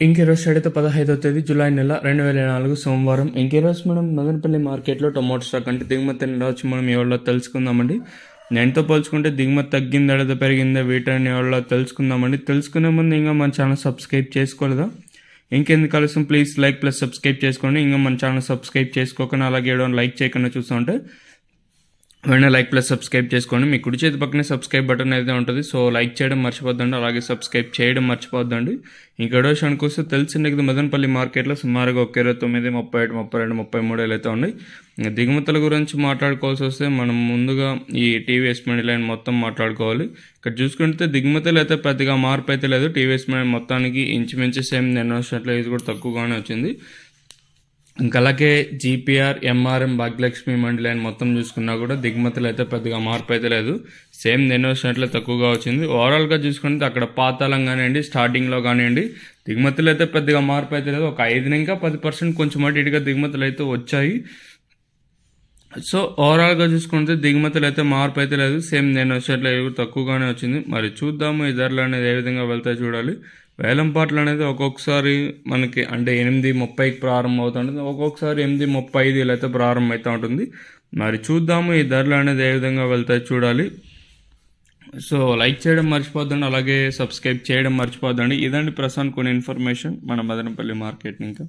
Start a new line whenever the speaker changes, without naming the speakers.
ఇంకీరోజు అయితే 15వ తేదీ జూలై నెల 2024 సోమవారం. ఇంకీరోజు మనం మదనపల్లి మార్కెట్లో టొమాటో స్టాక్ అంటే దిగుమతి రావచ్చు మనం ఎవరిలో తెలుసుకుందామండి. నేనుతో పోల్చుకుంటే దిగుమతి తగ్గిందా లేదా పెరిగిందా వీటని ఎవరిలో తెలుసుకుందామండి. తెలుసుకునే ముందు ఇంకా మన ఛానల్ సబ్స్క్రైబ్ చేసుకోలేదా? ఇంకెందుకు కలిసి ప్లీజ్ లైక్ ప్లస్ సబ్స్క్రైబ్ చేసుకోండి. ఇంకా మన ఛానల్ సబ్స్క్రైబ్ చేసుకోకుండా అలాగే ఏడో లైక్ చేయకుండా చూస్తూ ఉంటే వెంటనే లైక్ ప్లస్ సబ్స్క్రైబ్ చేసుకోండి. మీ కుడి చేతి పక్కనే సబ్స్క్రైబ్ బటన్ అయితే ఉంటుంది. సో లైక్ చేయడం మర్చిపోద్దండి, అలాగే సబ్స్క్రైబ్ చేయడం మర్చిపోద్దండి. ఇంకా విషయానికి వస్తే తెలిసిందే కదా, మదనపల్లి మార్కెట్లో సుమారుగా 29, 37, 32, 33 అయితే ఉన్నాయి. దిగుమతుల గురించి మాట్లాడుకోవాల్సి వస్తే మనం ముందుగా ఈ టీవీఎస్ మండి లైన్ మొత్తం మాట్లాడుకోవాలి. ఇక్కడ చూసుకుంటే దిగుమతులు అయితే పెద్దగా మార్పు అయితే లేదు. టీవీఎస్ మండి మొత్తానికి ఇంచుమించు సేమ్ నేను వచ్చినట్లు ఇది కూడా తక్కువగానే వచ్చింది. ఇంకా అలాగే జీపీఆర్, ఎంఆర్ఎం, భాగ్యలక్ష్మి మండి లైన్ మొత్తం చూసుకున్నా కూడా దిగుమతులు అయితే పెద్దగా మార్పు అయితే లేదు. సేమ్ నేను వచ్చినట్లే తక్కువగా వచ్చింది. ఓవరాల్గా చూసుకుంటే అక్కడ పాతాళం కానివ్వండి, స్టార్టింగ్లో కానివ్వండి దిగుమతులు అయితే పెద్దగా మార్పు అయితే లేదు. ఒక 5 ఇంకా 10% కొంచెం అటు ఇటుగా దిగుమతులు అయితే వచ్చాయి. సో ఓవరాల్గా చూసుకుంటే దిగుమతులు అయితే మార్పు అయితే లేదు. సేమ్ నేను వచ్చినట్లు తక్కువగానే వచ్చింది. మరి చూద్దాము ఈ ధరలు అనేది ఏ విధంగా వెళ్తాయి చూడాలి. వేలంపాట్లు అనేది ఒక్కొక్కసారి మనకి అంటే 8:30కి ప్రారంభం అవుతుంటుంది, ఒక్కొక్కసారి 8:35 ఇలా అయితే ప్రారంభం అవుతూ ఉంటుంది. మరి చూద్దాము ఈ ధరలు అనేది ఏ విధంగా వెళ్తాయి చూడాలి. సో లైక్ చేయడం మర్చిపోద్దండి, అలాగే సబ్స్క్రైబ్ చేయడం మర్చిపోద్దండి. ఇదండి ప్రస్తుతానికి కొన్ని ఇన్ఫర్మేషన్ మన మదనపల్లి మార్కెట్. ఇంకా